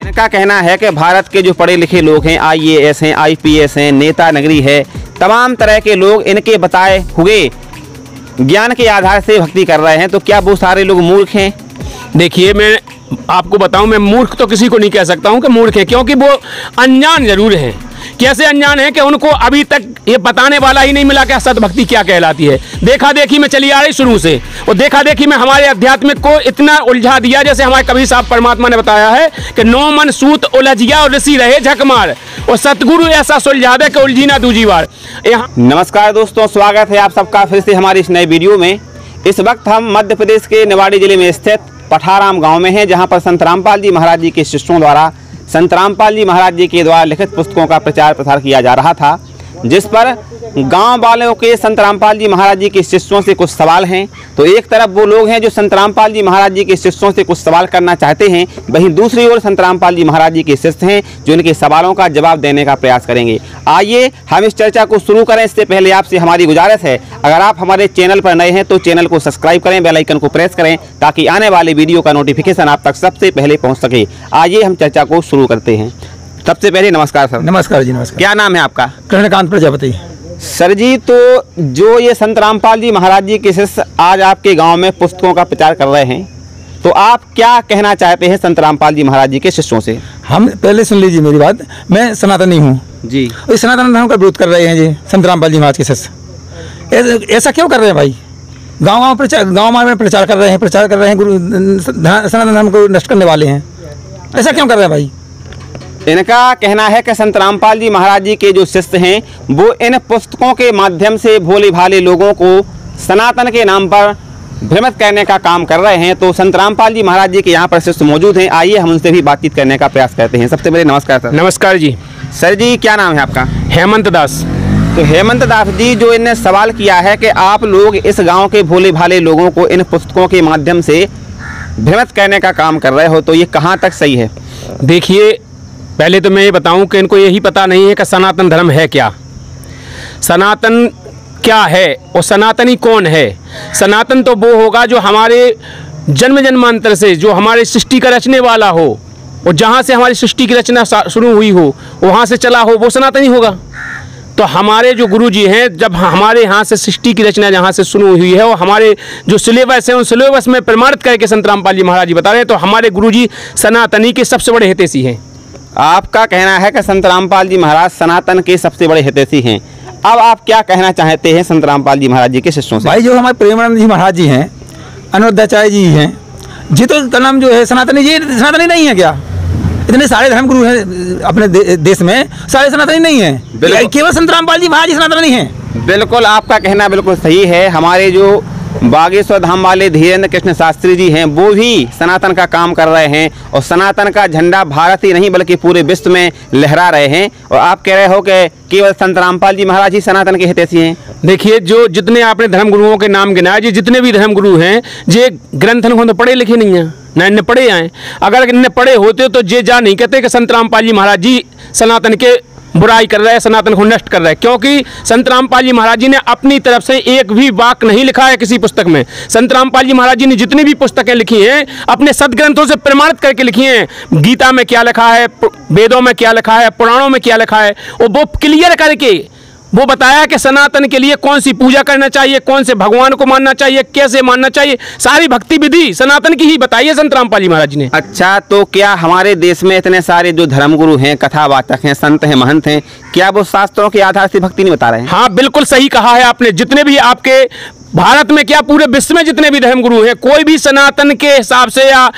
इनका कहना है कि भारत के जो पढ़े लिखे लोग हैं, IAS हैं, IPS हैं, नेता नगरी है, तमाम तरह के लोग इनके बताए हुए ज्ञान के आधार से भक्ति कर रहे हैं। तो क्या वो सारे लोग मूर्ख हैं? देखिए, मैं आपको बताऊं, मैं मूर्ख तो किसी को नहीं कह सकता हूं कि मूर्ख है, क्योंकि वो अनजान जरूर हैं। कैसे अनजान है कि उनको अभी तक ये बताने वाला ही नहीं मिला कि सतभक्ति क्या कहलाती है। देखा देखी में चली आ रही शुरू से, और देखा देखी में हमारे अध्यात्मिक को इतना उलझा दिया, जैसे हमारे कबीर साहब परमात्मा ने बताया है कि नौ मन सूत उलझिया और ऋषि रहे झकमार, और सतगुरु ऐसा सुलझा दे कि उलझी ना दूजी बार। नमस्कार दोस्तों, स्वागत है आप सबका फिर से हमारी इस नए वीडियो में। इस वक्त हम मध्य प्रदेश के निवाड़ी जिले में स्थित पठाराम गांव में हैं, जहां पर संत रामपाल जी महाराज जी के शिष्यों द्वारा संत रामपाल जी महाराज जी के द्वारा लिखित पुस्तकों का प्रचार प्रसार किया जा रहा था, जिस पर गांव वालों के संत रामपाल जी महाराज जी के शिष्यों से कुछ सवाल हैं। तो एक तरफ वो लोग हैं जो संत रामपाल जी महाराज जी के शिष्यों से कुछ सवाल करना चाहते हैं, वहीं दूसरी ओर संत रामपाल जी महाराज जी के शिष्य हैं जो इनके सवालों का जवाब देने का प्रयास करेंगे। आइए हम इस चर्चा को शुरू करें। इससे पहले आपसे हमारी गुजारिश है, अगर आप हमारे चैनल पर नए हैं तो चैनल को सब्सक्राइब करें, बेल आइकन को प्रेस करें, ताकि आने वाले वीडियो का नोटिफिकेशन आप तक सबसे पहले पहुँच सके। आइए हम चर्चा को शुरू करते हैं। सबसे पहले नमस्कार सर। नमस्कार जी, नमस्कार। क्या नाम है आपका? कृष्णकांत प्रजापति। सर जी, तो जो ये संत रामपाल जी महाराज जी के शिष्य आज आपके गांव में पुस्तकों का प्रचार कर रहे हैं, तो आप क्या कहना चाहते हैं संत रामपाल जी महाराज जी के शिष्यों से? हम पहले सुन लीजिए मेरी बात। मैं सनातनी हूँ जी। इस सनातन धर्म का विरोध कर रहे हैं जी संत रामपाल जी महाराज के शिष्य। ऐसा क्यों कर रहे हैं भाई? गाँव में प्रचार कर रहे हैं, गुरु सनातन धर्म को नष्ट करने वाले हैं। ऐसा क्यों कर रहे हैं भाई? इनका कहना है कि संत रामपाल जी महाराज जी के जो शिष्य हैं वो इन पुस्तकों के माध्यम से भोले भाले लोगों को सनातन के नाम पर भ्रमित करने का काम कर रहे हैं। तो संत रामपाल जी महाराज जी के यहाँ पर शिष्य मौजूद हैं, आइए हम उनसे भी बातचीत करने का प्रयास करते हैं। सबसे पहले नमस्कार सर। नमस्कार जी। सर जी, क्या नाम है आपका? हेमंत दास। तो हेमंत दास जी, जो इनने सवाल किया है कि आप लोग इस गाँव के भोले भाले लोगों को इन पुस्तकों के माध्यम से भ्रमित करने का काम कर रहे हो, तो ये कहाँ तक सही है? देखिए, पहले तो मैं ये बताऊं कि इनको यही पता नहीं है कि सनातन धर्म है क्या, सनातन क्या है और सनातनी कौन है। सनातन तो वो होगा जो हमारे जन्म जन्मांतर से, जो हमारे सृष्टि का रचने वाला हो, और जहाँ से हमारी सृष्टि की रचना शुरू हुई हो, वहाँ से चला हो, वो सनातनी होगा। तो हमारे जो गुरु जी हैं, जब हमारे यहाँ से सृष्टि की रचना जहाँ से शुरू हुई है, और हमारे जो सिलेबस है उन सिलेबस में प्रमाणित करके संत रामपाल जी महाराज जी बता रहे हैं, तो हमारे गुरु जी सनातनी के सबसे बड़े हितैषी हैं। आपका कहना है कि संत रामपाल जी महाराज सनातन के सबसे बड़े हितैषी हैं। अब आप क्या कहना चाहते हैं संत रामपाल जी महाराज जी के शिष्यों से? भाई, जो हमारे प्रेमानंद जी महाराज जी हैं, अनुरुद्धाचार्य जी हैं, जी तो का नाम जो है सनातनी जी, सनातनी नहीं है क्या? इतने सारे धर्म गुरु हैं अपने देश में, सारे सनातनी नहीं हैं, केवल संत रामपाल जी महाराज जी सनातनी हैं। बिल्कुल, आपका कहना बिल्कुल सही है। हमारे जो बागेश्वर धाम वाले धीरेन्द्र कृष्ण शास्त्री जी हैं, वो भी सनातन का काम कर रहे हैं, और सनातन का झंडा भारत ही नहीं बल्कि पूरे विश्व में लहरा रहे हैं। और आप कह रहे हो कि केवल संत रामपाल जी महाराज ही सनातन के हितैषी हैं। देखिए, जो जितने आपने धर्म गुरुओं के नाम गिनाए, जी जितने भी धर्म गुरु हैं, जे ग्रंथन को तो पढ़े लिखे नहीं हैं, ना इन्हें पढ़े आए। अगर इन्हें पढ़े होते तो जे जा नहीं कहते कि संत रामपाल जी महाराज जी सनातन के बुराई कर रहे हैं, सनातन को नष्ट कर रहे हैं, क्योंकि संत रामपाल जी महाराज जी ने अपनी तरफ से एक भी वाक्य नहीं लिखा है किसी पुस्तक में। संत रामपाल जी महाराज जी ने जितनी भी पुस्तकें लिखी हैं अपने सदग्रंथों से प्रमाणित करके लिखी हैं। गीता में क्या लिखा है, वेदों में क्या लिखा है, पुराणों में क्या लिखा है, और वो क्लियर करके वो बताया कि सनातन के लिए कौन सी पूजा करना चाहिए, कौन से भगवान को मानना चाहिए, कैसे मानना चाहिए, सारी भक्ति विधि सनातन की ही बताई है संत रामपाल जी महाराज जी ने। अच्छा, तो क्या हमारे देश में इतने सारे जो धर्मगुरु हैं, कथावाचक हैं, संत हैं, महंत हैं, क्या वो शास्त्रों के आधार से भक्ति नहीं बता रहे हैं? हाँ, बिल्कुल सही कहा है आपने। जितने भी आपके भारत में क्या पूरे विश्व में जितने भी धर्मगुरु हैं, कोई भी सनातन के हिसाब से या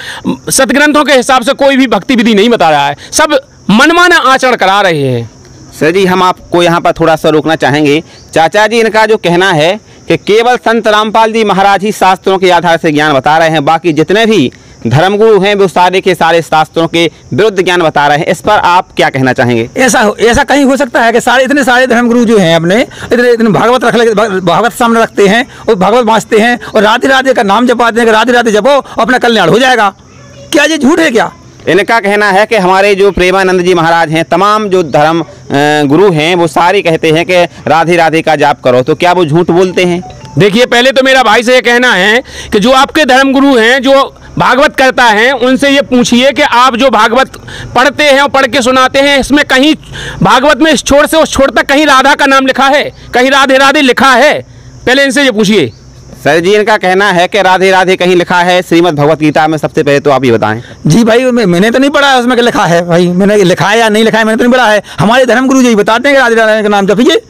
सदग्रंथों के हिसाब से कोई भी भक्ति विधि नहीं बता रहा है, सब मनमाना आचरण करा रहे हैं। सर जी, हम आपको यहाँ पर थोड़ा सा रोकना चाहेंगे। चाचा जी, इनका जो कहना है कि केवल संत रामपाल जी महाराज ही शास्त्रों के आधार से ज्ञान बता रहे हैं, बाकी जितने भी धर्मगुरु हैं वो सारे के सारे शास्त्रों के विरुद्ध ज्ञान बता रहे हैं, इस पर आप क्या कहना चाहेंगे? ऐसा कहीं हो सकता है कि इतने सारे धर्मगुरु जो हैं अपने इतने भागवत सामने रखते हैं और भागवत बाँचते हैं और राधे राधे का नाम जपाते हैं कि राधे राधे जपो अपना कल्याण हो जाएगा? क्या ये झूठ है क्या? इनका कहना है कि हमारे जो प्रेमानंद जी महाराज हैं, तमाम जो धर्म गुरु हैं, वो सारे कहते हैं कि राधे राधे का जाप करो, तो क्या वो झूठ बोलते हैं? देखिए, पहले तो मेरा भाई से ये कहना है कि जो आपके धर्म गुरु हैं, जो भागवत करता है उनसे ये पूछिए कि आप जो भागवत पढ़ते हैं और पढ़ के सुनाते हैं, इसमें कहीं भागवत में इस छोर से उस छोर तक कहीं राधा का नाम लिखा है, कहीं राधे राधे लिखा है? पहले इनसे ये पूछिए। सर जी, इनका कहना है कि राधे राधे कहीं लिखा है श्रीमद् भगवत गीता में। सबसे पहले तो आप ये बताएं। जी भाई, मैंने तो नहीं पढ़ा है उसमें लिखा है भाई, मैंने लिखा है या नहीं लिखा है मैंने तो नहीं पढ़ा है। हमारे धर्म गुरु जी बताते हैं कि राधे राधे का नाम जपिए।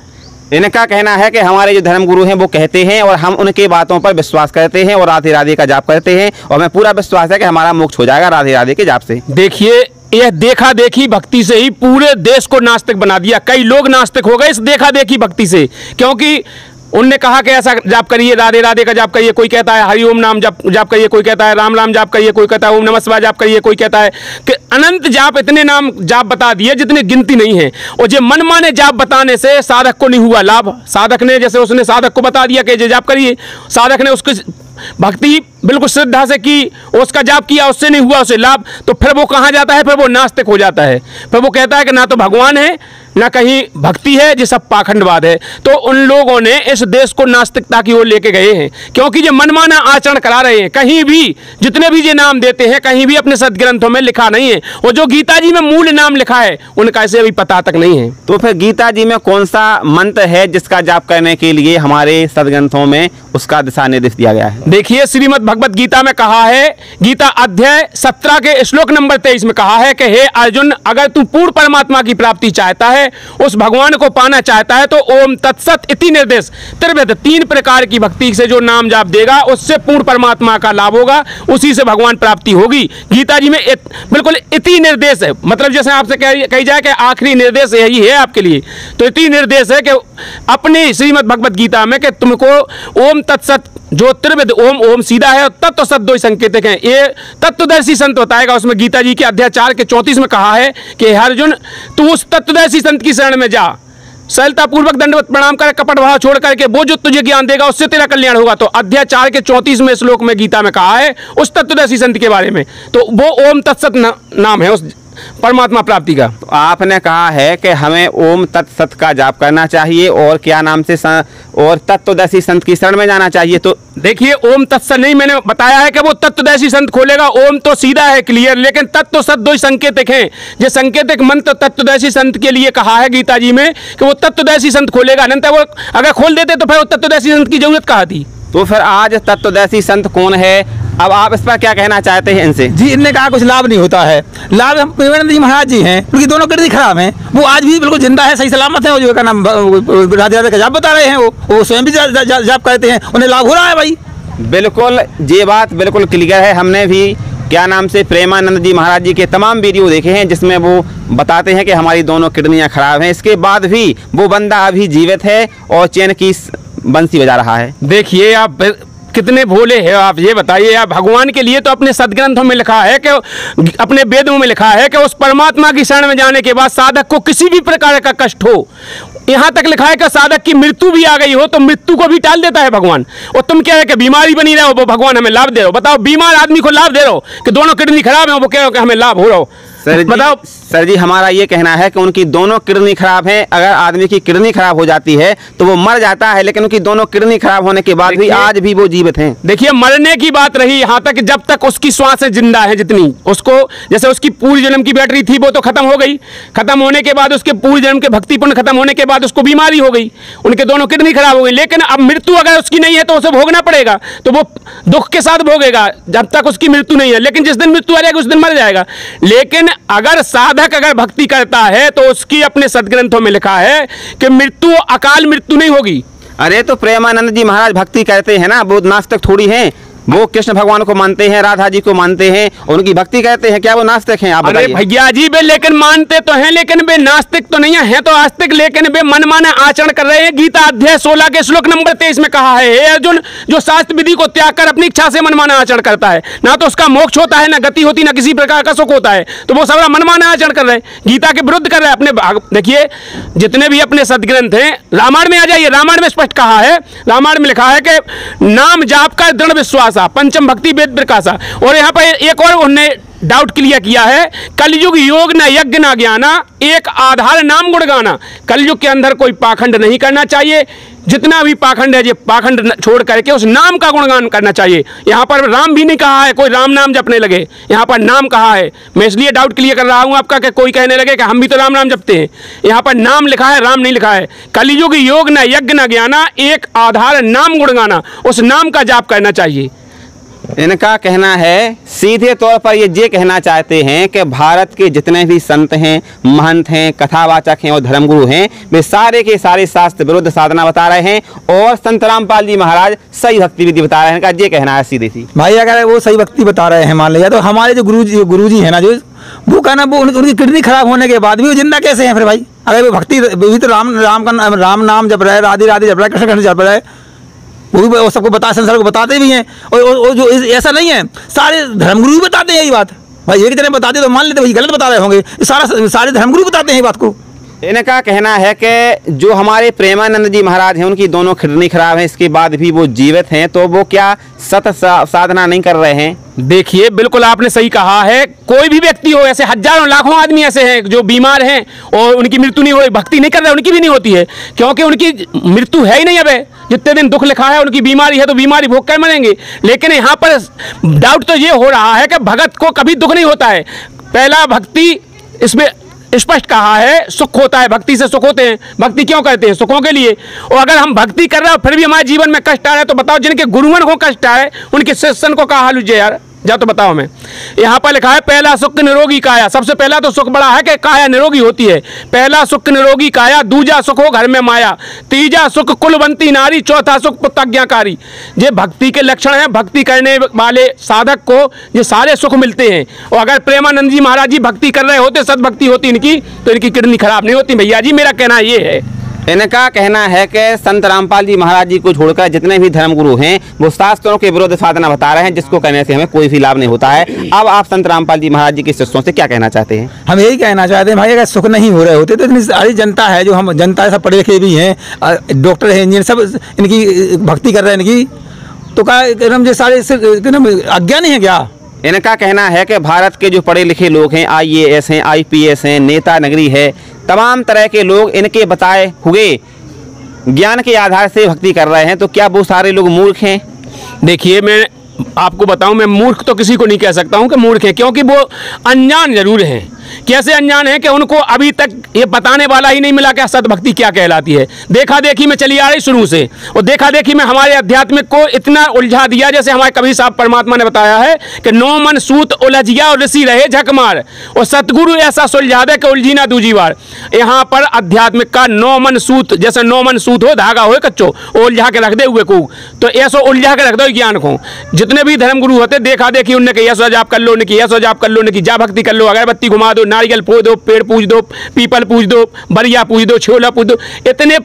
इनका कहना है कि हमारे जो धर्म गुरु हैं वो कहते हैं और हम उनके बातों पर विश्वास करते हैं और राधे राधे का जाप करते हैं, और हमें पूरा विश्वास है कि हमारा मोक्ष हो जाएगा राधे राधे के जाप से। देखिए, यह देखा देखी भक्ति से ही पूरे देश को नास्तिक बना दिया। कई लोग नास्तिक हो गए इस देखा देखी भक्ति से, क्योंकि उनने कहा कि ऐसा जाप करिए, राधे राधे का जाप करिए। कोई कहता है हरिओम नाम जाप करिए, कोई कहता है राम राम जाप करिए, कोई कहता है ओम नमः शिवाय जाप करिए, कोई कहता है कि अनंत जाप, इतने नाम जाप बता दिए जितने गिनती नहीं है। और जो मनमाने जाप बताने से साधक को नहीं हुआ लाभ। साधक ने, जैसे उसने साधक को बता दिया कि ये जाप करिए, साधक ने उसकी भक्ति बिल्कुल श्रद्धा से की, उसका जाप किया, उससे नहीं हुआ उसे लाभ, तो फिर वो कहाँ जाता है? फिर वो नास्तिक हो जाता है। फिर वो कहता है कि ना तो भगवान है ना कहीं भक्ति है, ये सब पाखंडवाद है। तो उन लोगों ने इस देश को नास्तिकता की ओर लेके गए हैं, क्योंकि ये मनमाना आचरण करा रहे हैं। कहीं भी जितने भी ये नाम देते हैं, कहीं भी अपने सदग्रंथों में लिखा नहीं है, और जो गीता जी में मूल नाम लिखा है उनका इसे अभी पता तक नहीं है। तो फिर गीता जी में कौन सा मंत्र है जिसका जाप करने के लिए हमारे सदग्रंथों में उसका दिशा निर्देश दिया गया है? देखिए, श्रीमद् भगवत गीता में कहा है, गीता अध्याय 17 के श्लोक नंबर 23 में कहा है कि हे अर्जुन, अगर तू पूर्ण परमात्मा की प्राप्ति चाहता है, उस भगवान को पाना चाहता है, तो ओम तत्सत इति निर्देश त्रिविध, 3 प्रकार की भक्ति से जो नाम जाप देगा उससे पूर्ण परमात्मा का लाभ होगा, उसी से भगवान प्राप्ति होगी। गीता जी में बिल्कुल इति निर्देश है, मतलब जैसे आपसे कही जाए कि आखिरी निर्देश यही है आपके लिए, तो इति निर्देश है कि अपनी श्रीमद् भगवत गीता में कि तुमको ओम तत्सत, जो त्रिविध ओम, ओम सीधा है और तत्व सत दो संकेतक हैं, ये तत्वदर्शी संत बताएगा। उसमें गीता जी के अध्याय 4 के 34 में कहा है कि अर्जुन, तू उस तत्वदर्शी संत की शरण में जा, सरलता पूर्वक दंडवत प्रणाम कर, कपट भाव छोड़ करके, वो जो तुझे ज्ञान देगा उससे तेरा कल्याण होगा। तो अध्याय 4 के 34 में श्लोक में गीता में कहा है उस तत्वदर्शी संत के बारे में, तो वो ओम तत्सत नाम है उस परमात्मा प्राप्ति का। तो आपने कहा है कि हमें ओम तत्सत का जाप करना चाहिए और क्या नाम से और तत्वदर्शी संत की शरण में जाना चाहिए। तो देखिए, ओम तत्सत नहीं, मैंने बताया है कि वो तत्वदर्शी संत खोलेगा। ओम तो सीधा है, क्लियर, लेकिन तत्व सत दो संकेतक हैं। ये संकेतक मंत्र तत्वदर्शी संत के लिए कहा है गीता जी में कि वो तत्वदर्शी संत खोलेगा, अनंत वो अगर खोल देते तो फिर वो तत्वदर्शी संत की जरूरत कहाँ थी? तो फिर आज तत्वदर्शी संत कौन है? अब आप इस पर क्या कहना चाहते हैं इनसे? जी, इनने कहा कुछ लाभ नहीं होता है। लाभ हम प्रेमानंद जी महाराज जी हैं, उनकी दोनों किडनी खराब हैं, वो आज भी बिल्कुल जिंदा है, सही सलामत है। वो जो का नाम राधे राधे का जाप बता रहे हैं, वो स्वयं भी जाप करते हैं, उन्हें लाभ हो रहा है भाई। बिल्कुल, ये बात बिल्कुल क्लियर है। हमने भी क्या नाम से प्रेमानंद जी महाराज जी के तमाम वीडियो देखे हैं जिसमें वो बताते हैं कि हमारी दोनों किडनियाँ खराब हैं, इसके बाद भी वो बंदा अभी जीवित है और चैन की बंसी बजा रहा है। देखिए, आप कितने भोले हैं आप, ये बताइए। आप भगवान के लिए तो अपने सदग्रंथों में लिखा है कि अपने वेदों में लिखा है कि उस परमात्मा की शरण में जाने के बाद साधक को किसी भी प्रकार का कष्ट हो, यहाँ तक लिखा है कि साधक की मृत्यु भी आ गई हो तो मृत्यु को भी टाल देता है भगवान। और तुम क्या है कि बीमारी बनी रहे हो, वो भगवान हमें लाभ दे रहे हो। बताओ, बीमार आदमी को लाभ दे रहे हो कि दोनों किडनी खराब है, वो कह रहे हो कि हमें लाभ हो रहा हो। बताओ सर जी, हमारा ये कहना है कि उनकी दोनों किडनी खराब है। अगर आदमी की किडनी खराब हो जाती है तो वो मर जाता है, लेकिन उनकी दोनों किडनी खराब होने के बाद भी आज भी वो जीवित हैं। देखिए, मरने की बात रही यहाँ तक, जब तक उसकी श्वासें जिंदा है, जितनी उसको, जैसे उसकी पूर्व जन्म की बैटरी थी वो तो खत्म हो गई, खत्म होने के बाद उसके पूर्व जन्म के भक्ति पुण्य खत्म होने के बाद उसको बीमारी हो गई, उनके दोनों किडनी खराब हो गई। लेकिन अब मृत्यु अगर उसकी नहीं है तो उसे भोगना पड़ेगा, तो वो दुख के साथ भोगेगा जब तक उसकी मृत्यु नहीं है। लेकिन जिस दिन मृत्यु आ जाएगी उस दिन मर जाएगा। लेकिन अगर अगर भक्ति करता है तो उसकी अपने सदग्रंथों में लिखा है कि मृत्यु अकाल मृत्यु नहीं होगी। अरे तो प्रेमानंद जी महाराज भक्ति करते हैं ना, वो नास्तिक थोड़ी हैं। वो कृष्ण भगवान को मानते हैं, राधा जी को मानते हैं, उनकी भक्ति करते हैं, क्या वो नास्तिक हैं? आप बताइए। भैया जी, वे लेकिन मानते तो हैं, लेकिन वे नास्तिक तो नहीं है, तो आस्तिक, लेकिन वे मनमाना आचरण कर रहे हैं। गीता अध्याय 16 के श्लोक नंबर 23 में कहा है, हे अर्जुन, जो शास्त्र विधि को त्याग कर अपनी इच्छा से मनमाना आचरण करता है, ना तो उसका मोक्ष होता है, ना गति होती, ना किसी प्रकार का सुख होता है। तो वो सब मनमाना आचरण कर रहे हैं, गीता के विरुद्ध कर रहे हैं अपने। देखिए, जितने भी अपने सदग्रंथ हैं, रामायण में आ जाइए, रामायण में स्पष्ट कहा है, रामायण में लिखा है कि नाम जाप का दृढ़ विश्वास, पंचम भक्ति वेद प्रकाशा। और यहाँ पर एक और उन्होंने डाउट क्लियर किया है, कलयुग योग न यज्ञ न ज्ञाना, एक आधार नाम गुण गाना। कलयुग के अंदर कोई पाखंड नहीं करना चाहिए, जितना भी पाखंड है ये पाखंड छोड़ करके उस नाम का गुणगान करना चाहिए। यहाँ पर राम भी नहीं कहा है, कोई राम नाम जपने लगे, यहाँ पर नाम कहा है। मैं इसलिए डाउट क्लियर कर रहा हूँ आपका कि कोई कहने लगे कि हम भी तो राम नाम जपते हैं। यहाँ पर नाम लिखा है, राम नहीं लिखा है। कलियुग योग न यज्ञ न ज्ञाना, एक आधार नाम गुणगाना, उस नाम का जाप करना चाहिए। इनका कहना है, सीधे तौर पर ये कहना चाहते हैं कि भारत के जितने भी संत हैं, महंत हैं, कथावाचक हैं और धर्मगुरु हैं, वे सारे के सारे शास्त्र विरुद्ध साधना बता रहे हैं और संत रामपाल जी महाराज सही भक्ति विधि बता रहे हैं। इनका ये कहना है सीधे सी। भाई अगर वो सही भक्ति बता रहे हैं मान लिया, तो हमारे जो गुरु जी है ना, जो वो कहना, वो उनकी किडनी खराब होने के बाद भी वो जिंदा कैसे हैं फिर भाई? अगर वो भक्ति भी तो राम नाम जप रहे, राधे राधे जप रहे, कृष्ण कृष्ण जप रहे, वो भी सबको बता, संसार को बताते भी हैं। और जो ऐसा नहीं है, सारे धर्मगुरु भी बताते हैं यही बात। भाई एक जने बताते तो मान लेते भाई गलत बता रहे होंगे, सारे धर्मगुरु बताते हैं ये बात को। इनका कहना है कि जो हमारे प्रेमानंद जी महाराज हैं उनकी दोनों किडनी खराब है, इसके बाद भी वो जीवित हैं, तो वो क्या सत साधना नहीं कर रहे हैं? देखिए बिल्कुल आपने सही कहा है। कोई भी व्यक्ति हो, ऐसे हजारों लाखों आदमी ऐसे हैं जो बीमार हैं और उनकी मृत्यु नहीं हो रही, भक्ति नहीं कर रहे, उनकी भी नहीं होती है, क्योंकि उनकी मृत्यु है ही नहीं। अब जितने दिन दुख लिखा है, उनकी बीमारी है तो बीमारी भोग कर मरेंगे। लेकिन यहाँ पर डाउट तो ये हो रहा है कि भगत को कभी दुख नहीं होता है। पहला भक्ति, इसमें स्पष्ट कहा है, सुख होता है, भक्ति से सुख होते हैं। भक्ति क्यों करते हैं? सुखों के लिए। और अगर हम भक्ति कर रहे हैं फिर भी हमारे जीवन में कष्ट आ रहा है, तो बताओ जिनके गुरुवन को कष्ट आ रहा है उनके शिष्यन को कहा हाल हुई यार, जा तो बताओ हमें। यहाँ पर लिखा है पहला सुख निरोगी काया। सबसे पहला तो सुख बड़ा है कि काया निरोगी होती है। पहला सुख निरोगी काया, दूजा सुख हो घर में माया, तीजा सुख कुलवंती नारी, चौथा सुख पुत्रज्ञाकारी। ये भक्ति के लक्षण हैं। भक्ति करने वाले साधक को ये सारे सुख मिलते हैं। और अगर प्रेमानंद जी महाराज जी भक्ति कर रहे होते, सदभक्ति होती इनकी, तो इनकी किडनी खराब नहीं होती भैया जी। मेरा कहना ये है। इनका कहना है कि संत रामपाल जी महाराज जी को छोड़कर जितने भी धर्मगुरु हैं वो शास्त्रों के विरुद्ध साधना बता रहे हैं, जिसको कहने से हमें कोई भी लाभ नहीं होता है। अब आप संत रामपाल जी महाराज जी के शिष्यों से क्या कहना चाहते हैं? हम यही कहना चाहते हैं भाई, अगर सुख नहीं हो रहे होते तो इतनी सारी जनता है, जो हम जनता सब पढ़े लिखे भी हैं, डॉक्टर हैं, इंजीनियर, सब इनकी भक्ति कर रहे हैं इनकी, तो क्या एकदम जो सारे अज्ञानी है क्या? इनका कहना है कि भारत के जो पढ़े लिखे लोग हैं, IAS हैं, IPS हैं, नेता नगरी है, तमाम तरह के लोग इनके बताए हुए ज्ञान के आधार से भक्ति कर रहे हैं, तो क्या वो सारे लोग मूर्ख हैं? देखिए मैं आपको बताऊं, मैं मूर्ख तो किसी को नहीं कह सकता हूं कि मूर्ख है, क्योंकि वो अनजान जरूर हैं। कैसे अनजान है कि उनको अभी तक ये बताने वाला ही नहीं मिला कि सदभक्ति क्या कहलाती है। देखा देखी में चली आ रही शुरू से, और देखा देखी में हमारे आध्यात्मिक को इतना उलझा दिया, जैसे हमारे कबीर साहब परमात्मा ने बताया है कि नौ मन सूत उलझिया और ऋषि रहे झकमार, और सतगुरु ऐसा सुलझा दे कि उलझी ना दूजी बार। यहाँ पर आध्यात्मिक का 9 मन सूत, जैसे 9 मन सूत हो, धागा हो कच्चो, उलझा के रख दे हुए को, तो ऐसा उलझा के रख दो ज्ञान को। जितने भी धर्मगुरु होते देखा देखी उनने कहा ऐसा जाप कर लो, उनकी ऐसा जाप कर लो, उनकी जा भक्ति कर लो, अगरबत्ती घुमा दो, नारियल पूज दो, पेड़ पूज दो, पीपल पूज दो, बरिया पूज दो, छोला पूज दो। इतने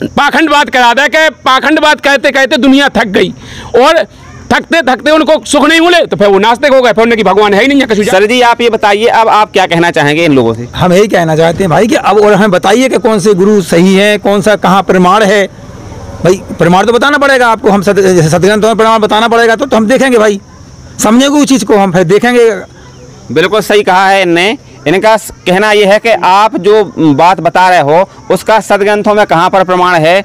पाखंड बात करा दे कि पाखंड बात कहते कहते दुनिया थक गई, और थकते थकते उनको सुख नहीं मिले तो फिर वो नास्तिक हो गए, फिर उनकी भगवान है ही नहीं। सर जी आप ये बताइए, अब आप क्या कहना चाहेंगे इन लोगों से? हम यही कहना चाहते हैं भाई कि अब और हमें बताइए कि कौन से गुरु सही है, कौन सा कहाँ प्रमाण है। भाई प्रमाण तो बताना पड़ेगा आपको, हम सदग्रंथों में प्रमाण बताना पड़ेगा, तो हम देखेंगे भाई, समझेंगे उस चीज़ को, हम फिर देखेंगे। बिल्कुल सही कहा है इनने। इनका कहना यह है कि आप जो बात बता रहे हो उसका सदग्रंथों में कहाँ पर प्रमाण है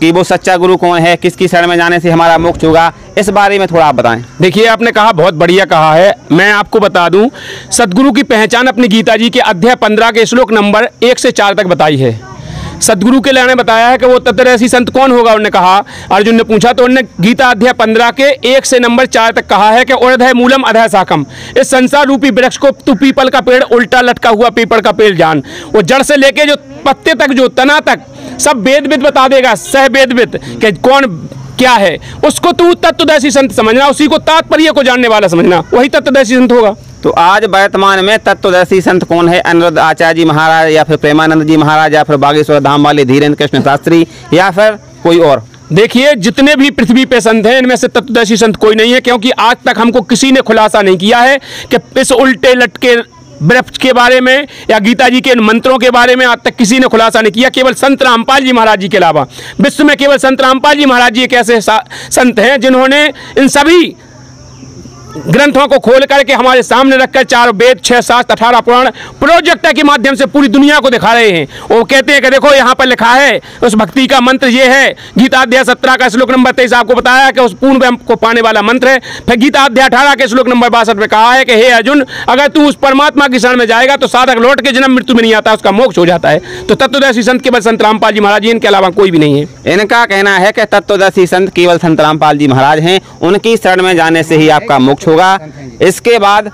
कि वो सच्चा गुरु कौन है, किसकी शरण में जाने से हमारा मोक्ष होगा, इस बारे में थोड़ा आप बताएं। देखिए आपने कहा, बहुत बढ़िया कहा है। मैं आपको बता दूं, सदगुरु की पहचान अपनी गीता जी के अध्याय 15 के श्लोक नंबर 1 से 4 तक बताई है। सदगुरु के लिए बताया है कि वो तत्वदर्शी संत कौन होगा। उन्होंने कहा, अर्जुन ने पूछा तो उन्होंने गीता अध्याय 15 के 1 से नंबर 4 तक कहा है कि उर्ध्व मूलम अधः शाखम, इस संसार रूपी वृक्ष को तू पीपल का पेड़, उल्टा लटका हुआ पीपल का पेड़ जान, वो जड़ से लेके जो पत्ते तक, जो तना तक, सब वेद बता देगा, सह वेद कि कौन क्या है। उसको तू तत्वदर्शी संत समझना, उसी को तात्पर्य को जानने वाला समझना, वही तत्वदर्शी संत होगा। तो आज वर्तमान में तत्वदर्शी संत कौन है? अनिरुद्ध आचार्य जी महाराज, या फिर प्रेमानंद जी महाराज, या फिर बागेश्वर धाम वाले धीरेन्द्र कृष्ण शास्त्री, या फिर कोई और? देखिए जितने भी पृथ्वी पे संत हैं इनमें से तत्वदर्शी संत कोई नहीं है, क्योंकि आज तक हमको किसी ने खुलासा नहीं किया है कि इस उल्टे लटके वृक्ष के बारे में या गीता जी के इन मंत्रों के बारे में आज तक किसी ने खुलासा नहीं किया, केवल संत रामपाल जी महाराज जी के अलावा। विश्व में केवल संत रामपाल जी महाराज जी एक ऐसे संत हैं जिन्होंने इन सभी ग्रंथों को खोल करके हमारे सामने रखकर 4 वेद 6 शास्त्र 18 पुराण प्रोजेक्टर के माध्यम से पूरी दुनिया को दिखा रहे हैं। वो कहते हैं कि देखो यहाँ पर लिखा है उस भक्ति का मंत्र ये है। गीता अध्याय 17 का श्लोक नंबर 23 आपको बताया कि उस पूर्ण ब्रह्म को पाने वाला मंत्र है। फिर गीता अध्याय 18 के श्लोक नंबर 62 में कहा है कि हे अर्जुन, अगर तू उस परमात्मा की शरण में जाएगा तो साधक लौट के जन्म मृत्यु में नहीं आता, उसका मोक्ष हो जाता है। तो तत्वदर्शी संत केवल संत रामपाल जी महाराज, इनके अलावा कोई भी नहीं है। इनका कहना है कि तत्वदर्शी संत केवल संत रामपाल जी महाराज हैं, उनकी शरण में जाने से ही आपका मोक्ष होगा। इसके बाद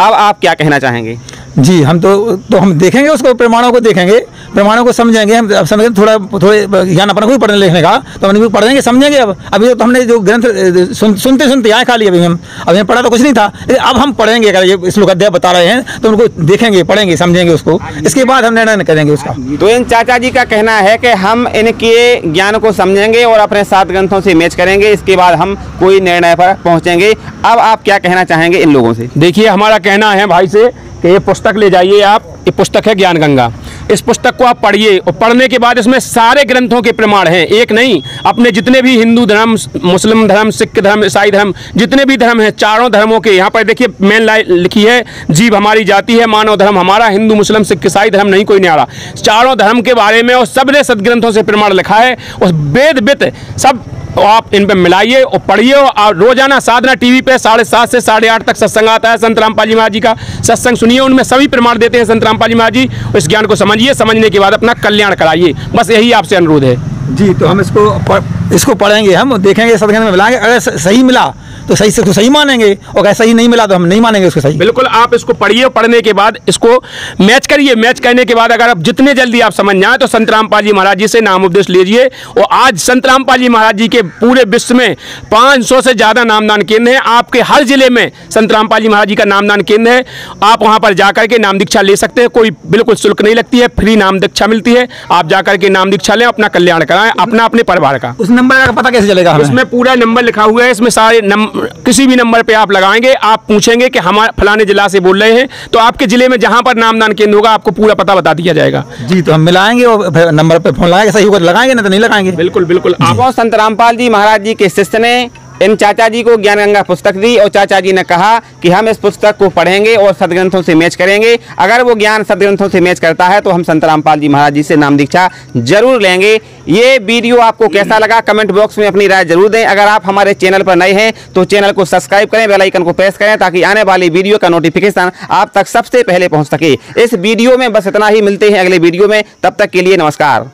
अब आप क्या कहना चाहेंगे? जी, हम तो हम देखेंगे उसको, प्रमाणों को देखेंगे, प्रमाणों को समझेंगे। हम अब समझेंगे थोड़े ज्ञान अपना को भी पढ़ने लिखने का, तो हम भी पढ़ेंगे समझेंगे। अब अभी तो हमने जो ग्रंथ सुनते सुनते आए खाली, अभी हमें पढ़ा तो कुछ नहीं था, लेकिन अब हम पढ़ेंगे। अगर ये श्लोक अध्याय बता रहे हैं तो उनको देखेंगे, पढ़ेंगे, समझेंगे उसको, इसके बाद हम निर्णय करेंगे उसका। तो इन चाचा जी का कहना है कि हम इनके ज्ञान को समझेंगे और अपने 7 ग्रंथों से मैच करेंगे, इसके बाद हम कोई निर्णय पर पहुँचेंगे। अब आप क्या कहना चाहेंगे इन लोगों से? देखिए, हमारा कहना है भाई से कि ये पुस्तक ले जाइए आप। ये पुस्तक है ज्ञान गंगा, इस पुस्तक को आप पढ़िए और पढ़ने के बाद इसमें सारे ग्रंथों के प्रमाण हैं, एक नहीं, अपने जितने भी हिंदू धर्म, मुस्लिम धर्म, सिख धर्म, ईसाई धर्म, जितने भी धर्म हैं, चारों धर्मों के यहाँ पर देखिए मेन लाइन लिखी है, जीव हमारी जाति है, मानव धर्म हमारा, हिंदू मुस्लिम सिख ईसाई धर्म नहीं कोई न्यारा, चारों धर्म के बारे में और सबने सदग्रंथों से प्रमाण लिखा है। उस वेद वित सब आप इन पे मिलाइए और पढ़िए। और रोजाना साधना टीवी पे 7:30 से 8:30 तक सत्संग आता है संत रामपाल जी महाराज जी का, सत्संग सुनिए, उनमें सभी प्रमाण देते हैं संत रामपाल जी महाराज जी। इस ज्ञान को समझिए, समझने के बाद अपना कल्याण कराइए, बस यही आपसे अनुरोध है। जी, तो हम इसको पढ़ेंगे, हम देखेंगे, सदग्रंथ में मिलाएंगे। अगर सही मिला तो सही से तो सही मानेंगे, और अगर सही नहीं मिला तो हम नहीं मानेंगे उसको सही। बिल्कुल, आप इसको पढ़िए, पढ़ने के बाद इसको मैच करिए, मैच करने के बाद अगर आप जितने जल्दी आप समझ जाएं तो संत रामपाल जी महाराज जी से नाम उपदेश लीजिए। और आज संत रामपाल जी महाराज जी के पूरे विश्व में 500 से ज़्यादा नामदान केंद्र हैं। आपके हर जिले में संत रामपाल जी महाराज जी का नामदान केंद्र है, आप वहाँ पर जाकर के नाम दीक्षा ले सकते हैं। कोई बिल्कुल शुल्क नहीं लगती है, फ्री नाम दीक्षा मिलती है। आप जाकर के नाम दीक्षा लें, अपना कल्याण कराएं, अपना अपने परिवार का। उस नंबर का पता कैसे चलेगा? इसमें पूरा नंबर लिखा हुआ है, इसमें सारे किसी भी नंबर पे आप लगाएंगे, आप पूछेंगे कि हमारे फलाने जिला से बोल रहे हैं, तो आपके जिले में जहां पर नामदान केंद्र होगा आपको पूरा पता बता दिया जाएगा। जी, तो हम मिलाएंगे और नंबर पे फोन लगाएंगे, सही होगा लगाएंगे, ना तो नहीं लगाएंगे। बिल्कुल बिल्कुल। आप संत रामपाल जी महाराज जी के शिष्य ने इन चाचा जी को ज्ञान गंगा पुस्तक दी और चाचा जी ने कहा कि हम इस पुस्तक को पढ़ेंगे और सदग्रंथों से मैच करेंगे। अगर वो ज्ञान सदग्रंथों से मैच करता है तो हम संत रामपाल जी महाराज जी से नाम दीक्षा जरूर लेंगे। ये वीडियो आपको कैसा लगा कमेंट बॉक्स में अपनी राय जरूर दें। अगर आप हमारे चैनल पर नए हैं तो चैनल को सब्सक्राइब करें, बेल आइकन को प्रेस करें ताकि आने वाली वीडियो का नोटिफिकेशन आप तक सबसे पहले पहुंच सके। इस वीडियो में बस इतना ही, मिलते हैं अगले वीडियो में, तब तक के लिए नमस्कार।